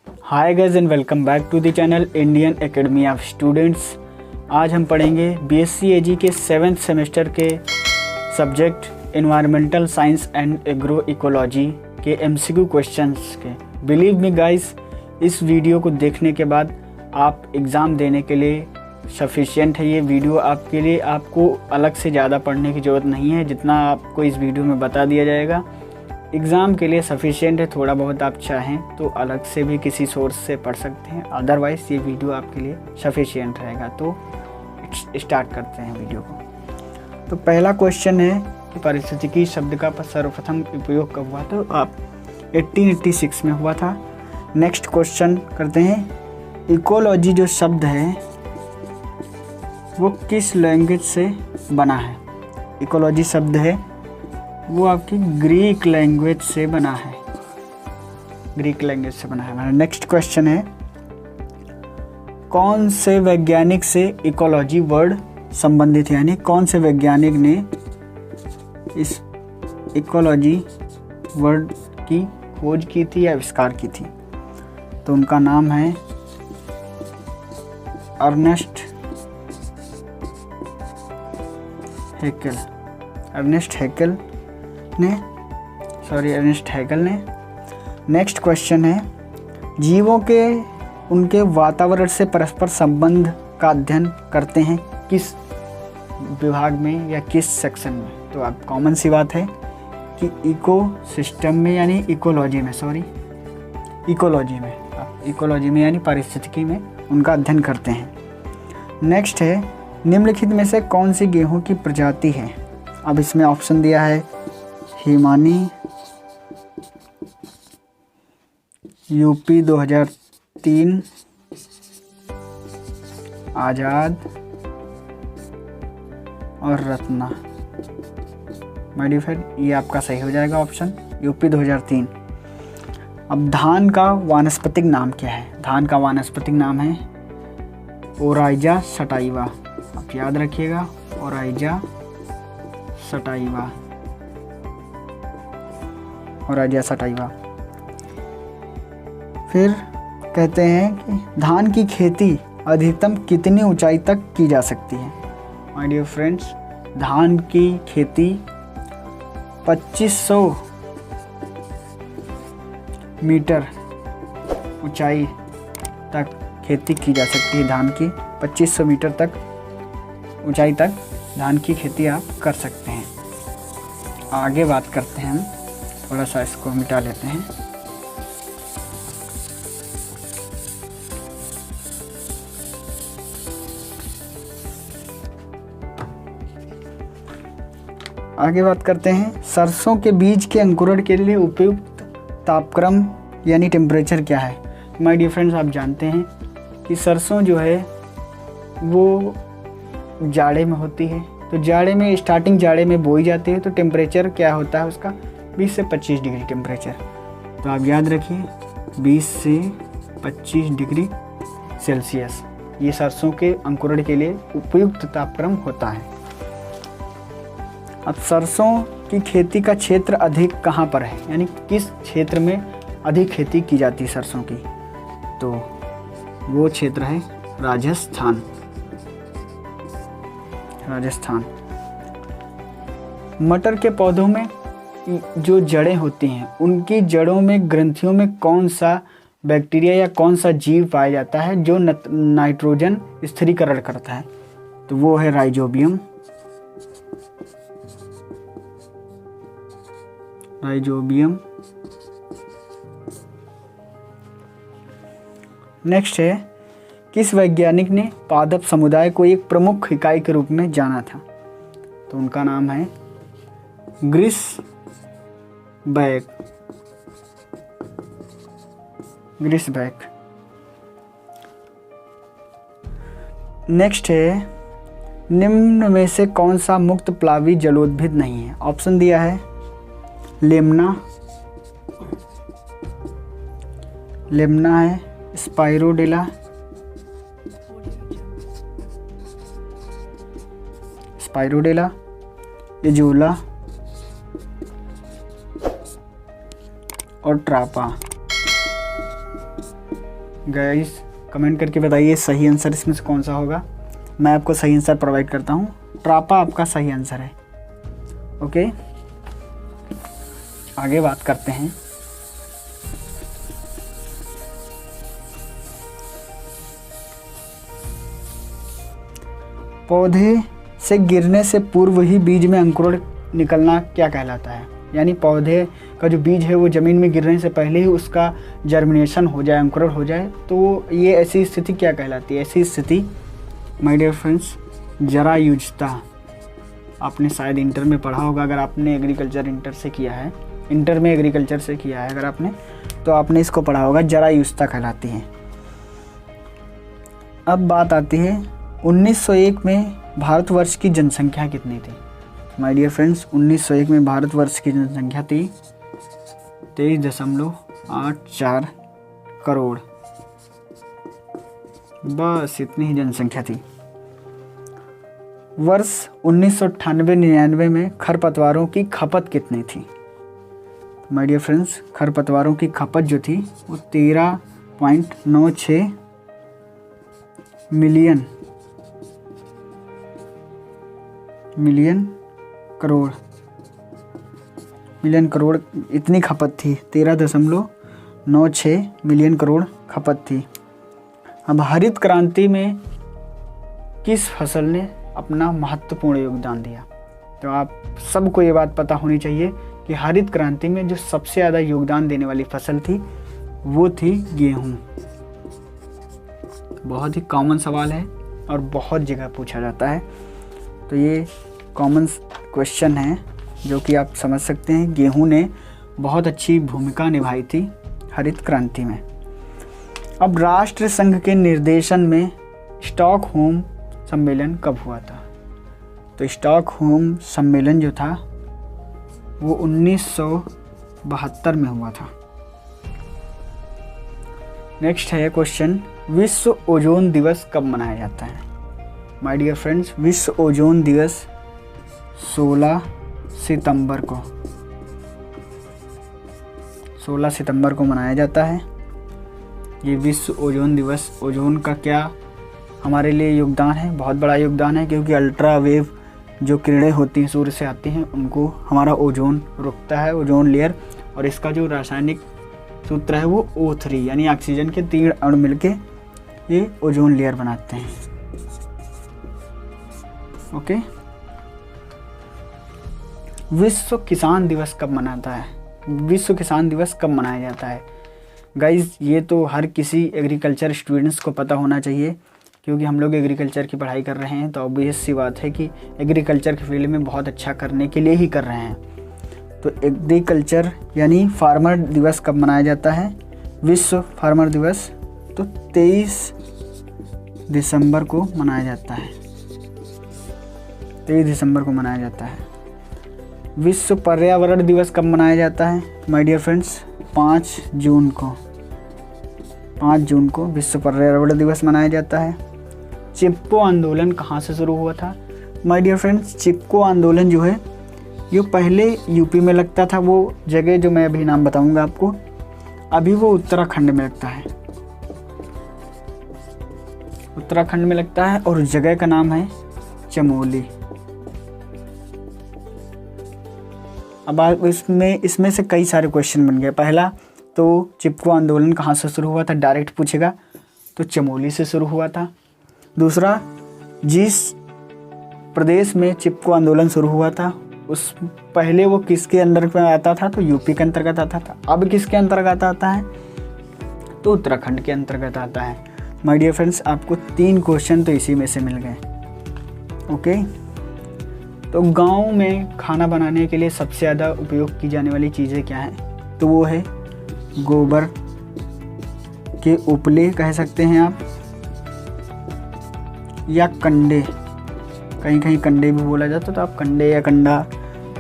Hi guys and welcome back to the channel Indian academy of students. आज हम पढ़ेंगे BSc AG के 7th semester के subject environmental science and agro ecology के MCQ questions के। Believe me guys, इस video को देखने के बाद आप एग्ज़ाम देने के लिए सफिशिएंट है। ये वीडियो आपके लिए, आपको अलग से ज़्यादा पढ़ने की ज़रूरत नहीं है। जितना आपको इस वीडियो में बता दिया जाएगा एग्ज़ाम के लिए सफिशिएंट है। थोड़ा बहुत आप चाहें तो अलग से भी किसी सोर्स से पढ़ सकते हैं, अदरवाइज़ ये वीडियो आपके लिए सफिशिएंट रहेगा। तो स्टार्ट करते हैं वीडियो को। तो पहला क्वेश्चन है कि पारिस्थितिकी शब्द का सर्वप्रथम उपयोग कब हुआ? तो आप 1886 में हुआ था। नेक्स्ट क्वेश्चन करते हैं, इकोलॉजी जो शब्द है वो किस लैंग्वेज से बना है? इकोलॉजी शब्द है वो आपकी ग्रीक लैंग्वेज से बना है। ग्रीक लैंग्वेज से बना है हमारा। नेक्स्ट क्वेश्चन है, कौन से वैज्ञानिक से इकोलॉजी वर्ड संबंधित है? यानी कौन से वैज्ञानिक ने इस इकोलॉजी वर्ड की खोज की थी या आविष्कार की थी? तो उनका नाम है अर्नेस्ट हैकेल ने। नेक्स्ट क्वेश्चन है, जीवों के उनके वातावरण से परस्पर संबंध का अध्ययन करते हैं किस विभाग में या किस सेक्शन में? तो आप कॉमन सी बात है कि इकोसिस्टम में यानी इकोलॉजी में यानी पारिस्थितिकी में उनका अध्ययन करते हैं। नेक्स्ट है, निम्नलिखित में से कौन सी गेहूं की प्रजाति है? अब इसमें ऑप्शन दिया है हिमानी, यूपी 2003, आज़ाद और रत्ना। माय डियर फ्रेंड, ये आपका सही हो जाएगा ऑप्शन यूपी 2003। अब धान का वानस्पतिक नाम क्या है? धान का वानस्पतिक नाम है ओराइजा सटाइवा। आप याद रखिएगा, ओराइजा सटाइवा। फिर कहते हैं कि धान की खेती अधिकतम कितनी ऊंचाई तक की जा सकती है? माय डियर फ्रेंड्स, धान की खेती 2500 मीटर ऊंचाई तक खेती की जा सकती है। धान की 2500 मीटर तक ऊंचाई तक धान की खेती आप कर सकते हैं। आगे बात करते हैं हम, थोड़ा सा इसको मिटा लेते हैं। आगे बात करते हैं, सरसों के बीज के अंकुरण के लिए उपयुक्त तापक्रम यानी टेम्परेचर क्या है? माय डियर फ्रेंड्स, आप जानते हैं कि सरसों जो है वो जाड़े में होती है। तो जाड़े में, स्टार्टिंग जाड़े में बोई जाती है। तो टेम्परेचर क्या होता है उसका? 20 से 25 डिग्री टेम्परेचर। तो आप याद रखिए 20 से 25 डिग्री सेल्सियस ये सरसों के अंकुरण के लिए उपयुक्त तापक्रम होता है। अब सरसों की खेती का क्षेत्र अधिक कहाँ पर है? यानी किस क्षेत्र में अधिक खेती की जाती है सरसों की? तो वो क्षेत्र है राजस्थान। मटर के पौधों में जो जड़ें होती हैं उनकी जड़ों में, ग्रंथियों में कौन सा बैक्टीरिया या कौन सा जीव पाया जाता है जो नाइट्रोजन स्थिरीकरण करता है? तो वो है राइजोबियम। नेक्स्ट है, किस वैज्ञानिक ने पादप समुदाय को एक प्रमुख इकाई के रूप में जाना था? तो उनका नाम है ग्रिसबैक। नेक्स्ट है, निम्न में से कौन सा मुक्त प्लावी जलोद्भिद नहीं है? ऑप्शन दिया है लेमना है, स्पाइरोडेला, एजोला और ट्रापा। गाइस कमेंट करके बताइए सही आंसर इसमें से कौन सा होगा। मैं आपको सही आंसर प्रोवाइड करता हूँ। ट्रापा आपका सही आंसर है। ओके, आगे बात करते हैं। पौधे से गिरने से पूर्व ही बीज में अंकुरण निकलना क्या कहलाता है? यानी पौधे का जो बीज है वो ज़मीन में गिरने से पहले ही उसका जर्मिनेशन हो जाए, अंकुरण हो जाए, तो ये ऐसी स्थिति क्या कहलाती है? ऐसी स्थिति माय डियर फ्रेंड्स जरायुजता। आपने शायद इंटर में पढ़ा होगा, अगर आपने एग्रीकल्चर इंटर से किया है, इंटर में एग्रीकल्चर से किया है अगर आपने, तो आपने इसको पढ़ा होगा, जरायुजता कहलाती है। अब बात आती है 1901 में भारतवर्ष की जनसंख्या कितनी थी? माय डियर फ्रेंड्स 1901 में भारतवर्ष की जनसंख्या थी 23.84 करोड़। बस इतनी ही जनसंख्या थी। वर्ष 1998-99 में खरपतवारों की खपत कितनी थी? माय डियर फ्रेंड्स खरपतवारों की खपत जो थी वो 13.96 मिलियन करोड़ इतनी खपत थी। 13.96 मिलियन करोड़ खपत थी। अब हरित क्रांति में किस फसल ने अपना महत्वपूर्ण योगदान दिया? तो आप सबको ये बात पता होनी चाहिए कि हरित क्रांति में जो सबसे ज़्यादा योगदान देने वाली फसल थी वो थी गेहूँ। बहुत ही कॉमन सवाल है और बहुत जगह पूछा जाता है, तो ये कॉमन क्वेश्चन है जो कि आप समझ सकते हैं। गेहूं ने बहुत अच्छी भूमिका निभाई थी हरित क्रांति में। अब राष्ट्र संघ के निर्देशन में स्टॉकहोम सम्मेलन कब हुआ था? तो स्टॉकहोम सम्मेलन जो था वो 1972 में हुआ था। नेक्स्ट है क्वेश्चन, विश्व ओजोन दिवस कब मनाया जाता है? माय डियर फ्रेंड्स विश्व ओजोन दिवस 16 सितंबर को मनाया जाता है। ये विश्व ओजोन दिवस, ओजोन का क्या हमारे लिए योगदान है? बहुत बड़ा योगदान है, क्योंकि अल्ट्रा वेव जो किरणें होती हैं सूर्य से आती हैं उनको हमारा ओजोन रोकता है, ओजोन लेयर। और इसका जो रासायनिक सूत्र है वो O3 यानी ऑक्सीजन के 3 अणु मिलके ये ओजोन लेयर बनाते हैं। ओके, विश्व किसान दिवस कब मनाता है? विश्व किसान दिवस कब मनाया जाता है? गाइज ये तो हर किसी एग्रीकल्चर स्टूडेंट्स को पता होना चाहिए, क्योंकि हम लोग एग्रीकल्चर की पढ़ाई कर रहे हैं, तो ऑब्वियस सी बात है कि एग्रीकल्चर के फील्ड में बहुत अच्छा करने के लिए ही कर रहे हैं। तो एग्रीकल्चर यानी फार्मर दिवस कब मनाया जाता है? विश्व फार्मर दिवस तो 23 दिसंबर को मनाया जाता है। 23 दिसंबर को मनाया जाता है। विश्व पर्यावरण दिवस कब मनाया जाता है? माय डियर फ्रेंड्स 5 जून को विश्व पर्यावरण दिवस मनाया जाता है। चिपको आंदोलन कहाँ से शुरू हुआ था? माय डियर फ्रेंड्स चिपको आंदोलन जो है ये पहले यूपी में लगता था, वो जगह जो मैं अभी नाम बताऊंगा आपको, अभी वो उत्तराखंड में लगता है। उत्तराखंड में लगता है और उस जगह का नाम है चमोली। अब इसमें से कई सारे क्वेश्चन बन गए। पहला तो चिपको आंदोलन कहाँ से शुरू हुआ था, डायरेक्ट पूछेगा तो चमोली से शुरू हुआ था। दूसरा, जिस प्रदेश में चिपको आंदोलन शुरू हुआ था उस पहले वो किसके अंदर में आता था? तो यूपी के अंतर्गत आता था। अब किसके अंतर्गत आता है? तो उत्तराखंड के अंतर्गत आता है। माय डियर फ्रेंड्स आपको 3 क्वेश्चन तो इसी में से मिल गए। ओके, तो गांव में खाना बनाने के लिए सबसे ज़्यादा उपयोग की जाने वाली चीज़ें क्या हैं? तो वो है गोबर के उपले कह सकते हैं आप, या कंडे, कहीं कहीं कंडे भी बोला जाता है, तो आप कंडे या कंडा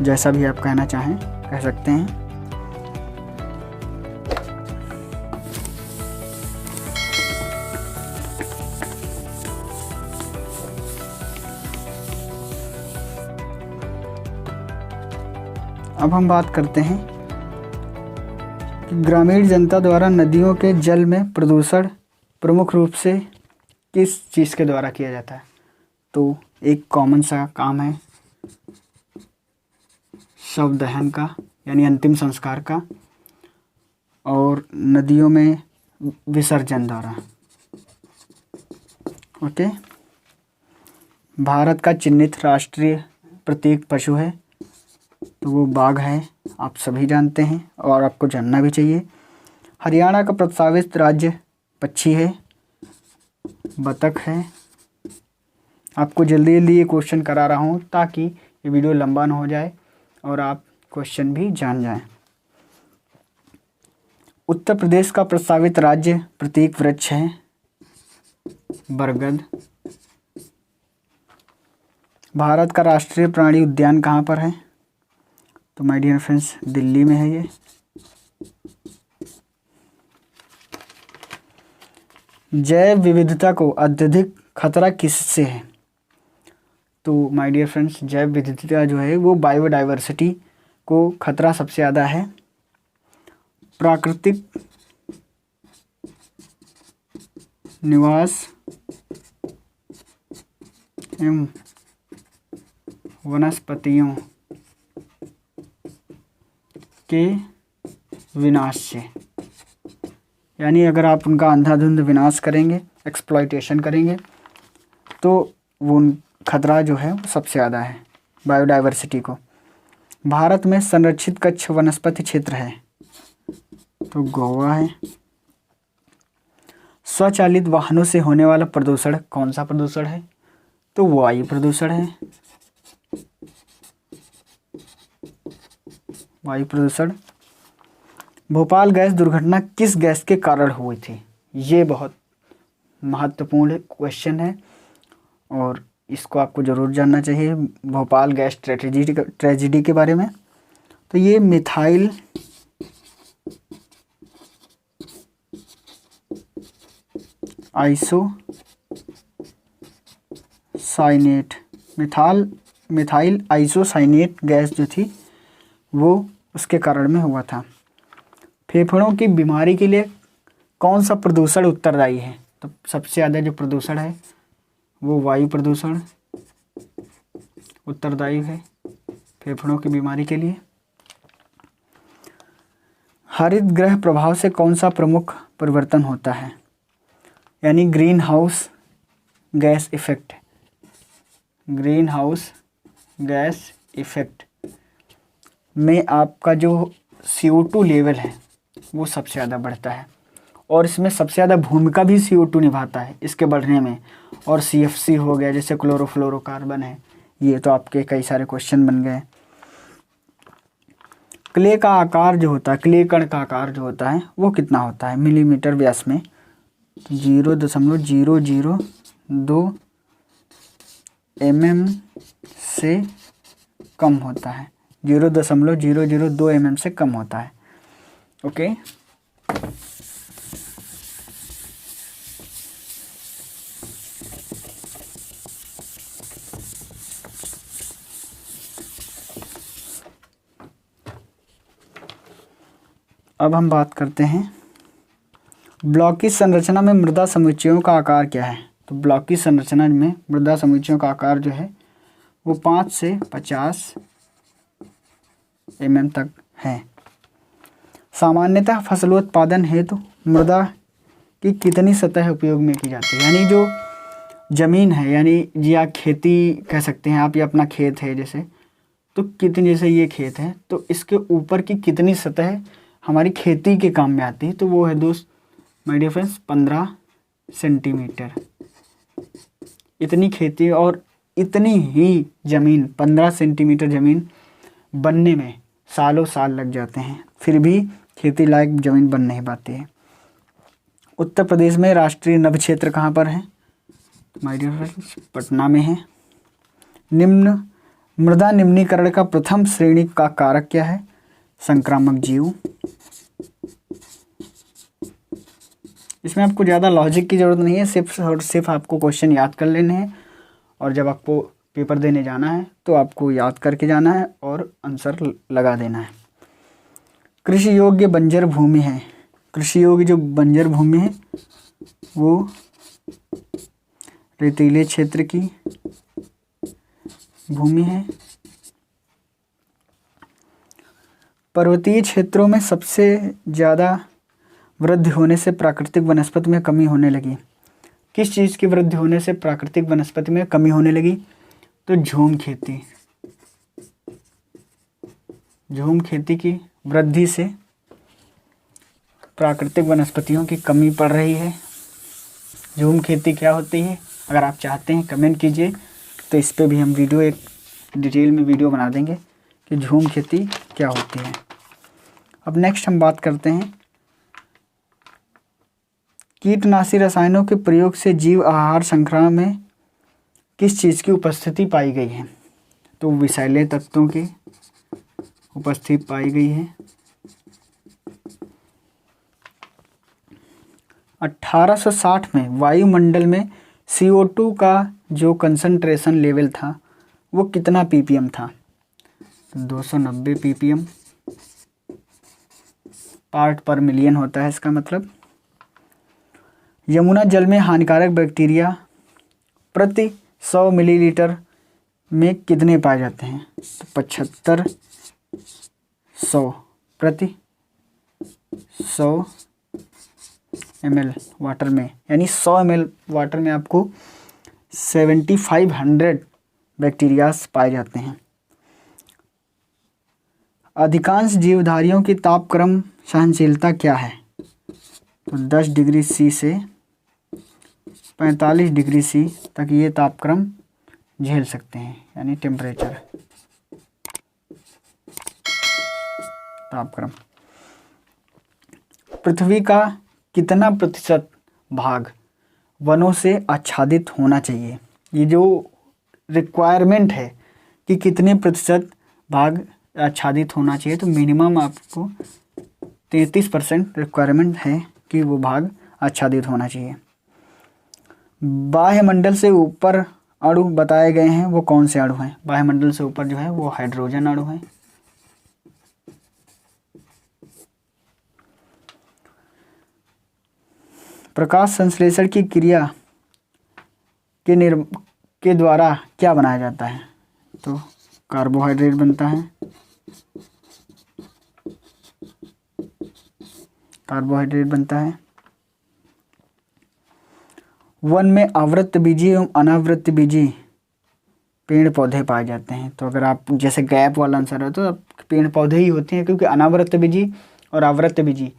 जैसा भी आप कहना चाहें कह सकते हैं। अब हम बात करते हैं कि ग्रामीण जनता द्वारा नदियों के जल में प्रदूषण प्रमुख रूप से किस चीज़ के द्वारा किया जाता है? तो एक कॉमन सा काम है शव दहन का, यानी अंतिम संस्कार का, और नदियों में विसर्जन द्वारा। ओके। भारत का चिन्हित राष्ट्रीय प्रतीक पशु है, तो वो बाघ है, आप सभी जानते हैं और आपको जानना भी चाहिए। हरियाणा का प्रस्तावित राज्य पक्षी है, बतख है। आपको जल्दी जल्दी ये क्वेश्चन करा रहा हूँ ताकि ये वीडियो लंबा ना हो जाए और आप क्वेश्चन भी जान जाएं। उत्तर प्रदेश का प्रस्तावित राज्य प्रतीक वृक्ष है बरगद। भारत का राष्ट्रीय प्राणी उद्यान कहाँ पर है? तो माय डियर फ्रेंड्स, दिल्ली में है ये। जैव विविधता को अत्यधिक खतरा किससे है? तो माय डियर फ्रेंड्स, जैव विविधता जो है वो बायोडाइवर्सिटी को खतरा सबसे ज़्यादा है। प्राकृतिक निवास एवं वनस्पतियों के विनाश से, यानी अगर आप उनका अंधाधुंध विनाश करेंगे, एक्सप्लॉइटेशन करेंगे, तो वो खतरा जो है वो सबसे ज़्यादा है बायोडाइवर्सिटी को। भारत में संरक्षित कच्छ वनस्पति क्षेत्र है, तो गोवा है। स्वचालित वाहनों से होने वाला प्रदूषण कौन सा प्रदूषण है? तो वायु प्रदूषण है, वायु प्रदूषण। भोपाल गैस दुर्घटना किस गैस के कारण हुई थी? ये बहुत महत्वपूर्ण क्वेश्चन है और इसको आपको ज़रूर जानना चाहिए, भोपाल गैस ट्रेजिडी के बारे में। तो ये methyl isocyanate, methyl isocyanate gas जो थी वो उसके कारण में हुआ था। फेफड़ों की बीमारी के लिए कौन सा प्रदूषण उत्तरदायी है? तो सबसे ज़्यादा जो प्रदूषण है वो वायु प्रदूषण उत्तरदायी है फेफड़ों की बीमारी के लिए। हरित गृह प्रभाव से कौन सा प्रमुख परिवर्तन होता है? यानी green house gas effect. Green house gas effect में आपका जो CO2 लेवल है वो सबसे ज़्यादा बढ़ता है और इसमें सबसे ज़्यादा भूमिका भी CO2 निभाता है इसके बढ़ने में। और CFC हो गया, जैसे क्लोरोफ्लोरोकार्बन है, ये तो आपके कई सारे क्वेश्चन बन गए। क्ले का आकार जो होता है, क्ले कण का आकार जो होता है वो कितना होता है मिलीमीटर व्यास में? 0.002 mm से कम होता है, 0.002 mm से कम होता है। ओके। अब हम बात करते हैं ब्लॉक की संरचना में मृदा समुच्चयों का आकार क्या है? तो ब्लॉक की संरचना में मृदा समुच्चयों का आकार जो है वो 5 से 50 mm तक है। सामान्यतः फसलोत्पादन हेतु मृदा की कितनी सतह उपयोग में की जाती है? यानी जो ज़मीन है, यानी या खेती कह सकते हैं आप, या अपना खेत है जैसे, तो कितनी, जैसे ये खेत है तो इसके ऊपर की कितनी सतह हमारी खेती के काम में आती है? तो वो है दोस्त माय डियर फ्रेंड्स 15 सेंटीमीटर। इतनी खेती और इतनी ही ज़मीन, 15 सेंटीमीटर ज़मीन बनने में सालों साल लग जाते हैं, फिर भी खेती लायक ज़मीन बन नहीं पाती है। उत्तर प्रदेश में राष्ट्रीय नभ क्षेत्र कहाँ पर है? माय डियर फ्रेंड्स पटना में है। मृदा निम्नीकरण का प्रथम श्रेणी का कारक क्या है? संक्रामक जीव। इसमें आपको ज़्यादा लॉजिक की ज़रूरत नहीं है, सिर्फ आपको क्वेश्चन याद कर लेने हैं और जब आपको पेपर देने जाना है तो आपको याद करके जाना है और आंसर लगा देना है। कृषि योग्य बंजर भूमि है, कृषि योग्य जो बंजर भूमि है वो रेतीले क्षेत्र की भूमि है। पर्वतीय क्षेत्रों में सबसे ज़्यादा वृद्धि होने से प्राकृतिक वनस्पति में कमी होने लगी। किस चीज़ की वृद्धि होने से प्राकृतिक वनस्पति में कमी होने लगी? तो झूम खेती। झूम खेती की वृद्धि से प्राकृतिक वनस्पतियों की कमी पड़ रही है। झूम खेती क्या होती है? अगर आप चाहते हैं कमेंट कीजिए, तो इस पे भी हम वीडियो एक डिटेल में वीडियो बना देंगे कि झूम खेती क्या होती है। अब नेक्स्ट हम बात करते हैं कीटनाशी रसायनों के प्रयोग से जीव आहार श्रृंखला में किस चीज़ की उपस्थिति पाई गई है? तो विषैले तत्वों की उपस्थिति पाई गई है। 1860 में वायुमंडल में CO2 का जो कंसंट्रेशन लेवल था वो कितना ppm था? 290 ppm पार्ट पर मिलियन होता है इसका मतलब। यमुना जल में हानिकारक बैक्टीरिया प्रति 100 मिलीलीटर में कितने पाए जाते हैं? तो 75 100 प्रति 100 ml वाटर में, यानी 100 ml वाटर में आपको 7500 बैक्टीरियाज पाए जाते हैं। अधिकांश जीवधारियों की तापक्रम सहनशीलता क्या है? तो 10 डिग्री सी से 45 डिग्री सी तक ये तापक्रम झेल सकते हैं, यानी टेम्परेचर तापक्रम। पृथ्वी का कितना प्रतिशत भाग वनों से आच्छादित होना चाहिए? ये जो रिक्वायरमेंट है कि कितने प्रतिशत भाग आच्छादित होना चाहिए, तो मिनिमम आपको 33% रिक्वायरमेंट है कि वो भाग आच्छादित होना चाहिए। बाह्यमंडल से ऊपर अणु बताए गए हैं, वो कौन से अणु हैं? बाह्यमंडल से ऊपर जो है वो हाइड्रोजन अणु है। प्रकाश संश्लेषण की क्रिया के द्वारा क्या बनाया जाता है? तो कार्बोहाइड्रेट बनता है। कार्बोहाइड्रेट बनता है। वन में आवृतबीजी एवं अनावृतबीजी पेड़ पौधे पाए जाते हैं। तो अगर आप जैसे गैप वाला आंसर है तो पेड़ पौधे ही होते हैं, क्योंकि अनावृतबीजी और आवृतबीजी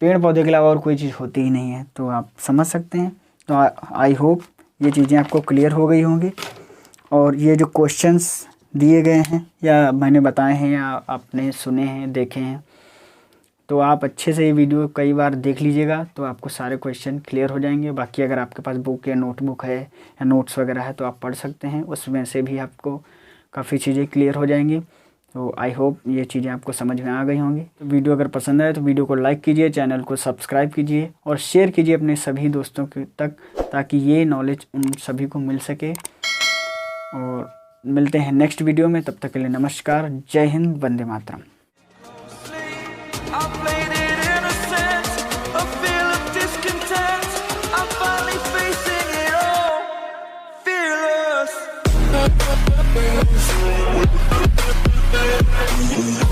पेड़ पौधे के अलावा और कोई चीज़ होती ही नहीं है। तो आप समझ सकते हैं। तो आई होप ये चीज़ें आपको क्लियर हो गई होंगी। और ये जो क्वेश्चंस दिए गए हैं या मैंने बताए हैं या आपने सुने हैं, देखे हैं, तो आप अच्छे से ये वीडियो कई बार देख लीजिएगा, तो आपको सारे क्वेश्चन क्लियर हो जाएंगे। बाकी अगर आपके पास बुक या नोटबुक है या नोट्स वगैरह है तो आप पढ़ सकते हैं, उसमें से भी आपको काफ़ी चीज़ें क्लियर हो जाएंगी। तो आई होप ये चीज़ें आपको समझ में आ गई होंगी। तो वीडियो अगर पसंद आए तो वीडियो को लाइक कीजिए, चैनल को सब्सक्राइब कीजिए और शेयर कीजिए अपने सभी दोस्तों के तक, ताकि ये नॉलेज उन सभी को मिल सके। और मिलते हैं नेक्स्ट वीडियो में, तब तक के लिए नमस्कार, जय Hind, Vande Mataram. We'll be right back.